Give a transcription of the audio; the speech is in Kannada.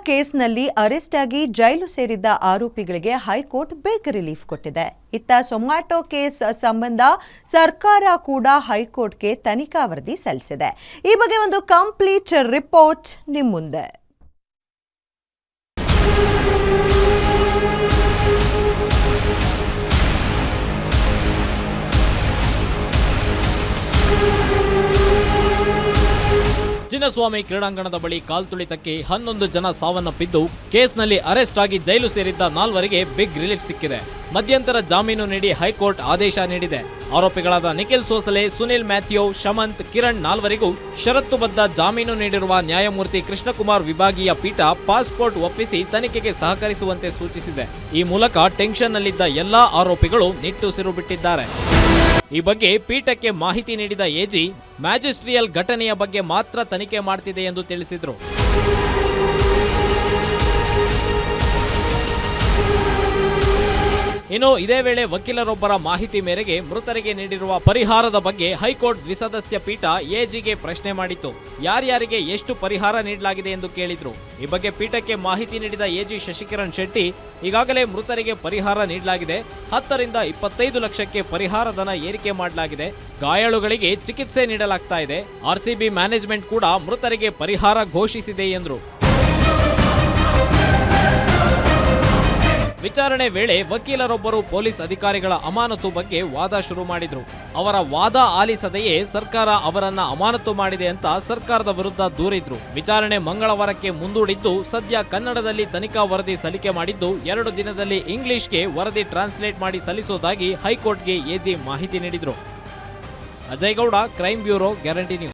ಕೇಸ್ನಲ್ಲಿ ಅರೆಸ್ಟ್ ಆಗಿ ಜೈಲು ಸೇರಿದ್ದ ಆರೋಪಿಗಳಿಗೆ ಹೈಕೋರ್ಟ್ ಬಿಗ್ ರಿಲೀಫ್ ಕೊಟ್ಟಿದೆ. ಇತ್ತ ಝೊಮ್ಯಾಟೊ ಕೇಸ್ ಸಂಬಂಧ ಸರ್ಕಾರ ಕೂಡ ಹೈಕೋರ್ಟ್ಗೆ ತನಿಖಾ ವರದಿ ಸಲ್ಲಿಸಿದೆ. ಈ ಬಗ್ಗೆ ಒಂದು ಕಂಪ್ಲೀಟ್ ರಿಪೋರ್ಟ್ ನಿಮ್ಮ ಮುಂದೆ. ಚಿನ್ನಸ್ವಾಮಿ ಕ್ರೀಡಾಂಗಣದ ಬಳಿ ಕಾಲ್ತುಳಿತಕ್ಕೆ 11 ಜನ ಸಾವನ್ನಪ್ಪಿದ್ದು, ಕೇಸ್ನಲ್ಲಿ ಅರೆಸ್ಟ್ ಆಗಿ ಜೈಲು ಸೇರಿದ್ದ 4ವರಿಗೆ ಬಿಗ್ ರಿಲೀಫ್ ಸಿಕ್ಕಿದೆ. ಮಧ್ಯಂತರ ಜಾಮೀನು ನೀಡಿ ಹೈಕೋರ್ಟ್ ಆದೇಶ ನೀಡಿದೆ. ಆರೋಪಿಗಳಾದ ನಿಖಿಲ್ ಸೋಸಲೆ, ಸುನಿಲ್ ಮ್ಯಾಥ್ಯೂ, ಶಮಂತ್, ಕಿರಣ್ 4ವರಿಗೂ ಷರತ್ತುಬದ್ಧ ಜಾಮೀನು ನೀಡಿರುವ ನ್ಯಾಯಮೂರ್ತಿ ಕೃಷ್ಣಕುಮಾರ್ ವಿಭಾಗೀಯ ಪೀಠ ಪಾಸ್ಪೋರ್ಟ್ ಒಪ್ಪಿಸಿ ತನಿಖೆಗೆ ಸಹಕರಿಸುವಂತೆ ಸೂಚಿಸಿದೆ. ಈ ಮೂಲಕ ಟೆನ್ಷನ್ನಲ್ಲಿದ್ದ ಎಲ್ಲಾ ಆರೋಪಿಗಳು ನಿಟ್ಟುಸಿರು ಬಿಟ್ಟಿದ್ದಾರೆ. ಈ ಬಗ್ಗೆ ಪೀಠಕ್ಕೆ ಮಾಹಿತಿ ನೀಡಿದ ಎಜಿ, ಮ್ಯಾಜಿಸ್ಟ್ರಿಯಲ್ ಘಟನೆಯ ಬಗ್ಗೆ ಮಾತ್ರ ತನಿಖೆ ಮಾಡ್ತಿದೆ ಎಂದು ತಿಳಿಸಿದರು. ಇನ್ನು ಇದೇ ವೇಳೆ ವಕೀಲರೊಬ್ಬರ ಮಾಹಿತಿ ಮೇರೆಗೆ ಮೃತರಿಗೆ ನೀಡಿರುವ ಪರಿಹಾರದ ಬಗ್ಗೆ ಹೈಕೋರ್ಟ್ ದ್ವಿಸದಸ್ಯ ಪೀಠ ಎಜಿಗೆ ಪ್ರಶ್ನೆ ಮಾಡಿತ್ತು. ಯಾರ್ಯಾರಿಗೆ ಎಷ್ಟು ಪರಿಹಾರ ನೀಡಲಾಗಿದೆ ಎಂದು ಕೇಳಿದ್ರು. ಈ ಬಗ್ಗೆ ಪೀಠಕ್ಕೆ ಮಾಹಿತಿ ನೀಡಿದ ಎಜಿ ಶಶಿಕಿರಣ್ ಶೆಟ್ಟಿ, ಈಗಾಗಲೇ ಮೃತರಿಗೆ ಪರಿಹಾರ ನೀಡಲಾಗಿದೆ. 10 ರಿಂದ 25 ಲಕ್ಷಕ್ಕೆ ಪರಿಹಾರ ಧನ ಏರಿಕೆ ಮಾಡಲಾಗಿದೆ. ಗಾಯಾಳುಗಳಿಗೆ ಚಿಕಿತ್ಸೆ ನೀಡಲಾಗ್ತಾ ಇದೆ. ಆರ್ಸಿಬಿ ಮ್ಯಾನೇಜ್ಮೆಂಟ್ ಕೂಡ ಮೃತರಿಗೆ ಪರಿಹಾರ ಘೋಷಿಸಿದೆ ಎಂದರು. ವಿಚಾರಣೆ ವೇಳೆ ವಕೀಲರೊಬ್ಬರು ಪೊಲೀಸ್ ಅಧಿಕಾರಿಗಳ ಅಮಾನತು ಬಗ್ಗೆ ವಾದ ಶುರು ಮಾಡಿದ್ರು. ಅವರ ವಾದ ಆಲಿಸದೆಯೇ ಸರ್ಕಾರ ಅವರನ್ನ ಅಮಾನತು ಮಾಡಿದೆ ಅಂತ ಸರ್ಕಾರದ ವಿರುದ್ಧ ದೂರಿದ್ರು. ವಿಚಾರಣೆ ಮಂಗಳವಾರಕ್ಕೆ ಮುಂದೂಡಿದ್ದು, ಸದ್ಯ ಕನ್ನಡದಲ್ಲಿ ತನಿಖಾ ವರದಿ ಸಲ್ಲಿಕೆ ಮಾಡಿದ್ದು, 2 ದಿನದಲ್ಲಿ ಇಂಗ್ಲಿಷ್ಗೆ ವರದಿ ಟ್ರಾನ್ಸ್ಲೇಟ್ ಮಾಡಿ ಸಲ್ಲಿಸೋದಾಗಿ ಹೈಕೋರ್ಟ್ಗೆ ಎಜಿ ಮಾಹಿತಿ ನೀಡಿದ್ರು. Ajay Gowda, crime bureau, guarantee news.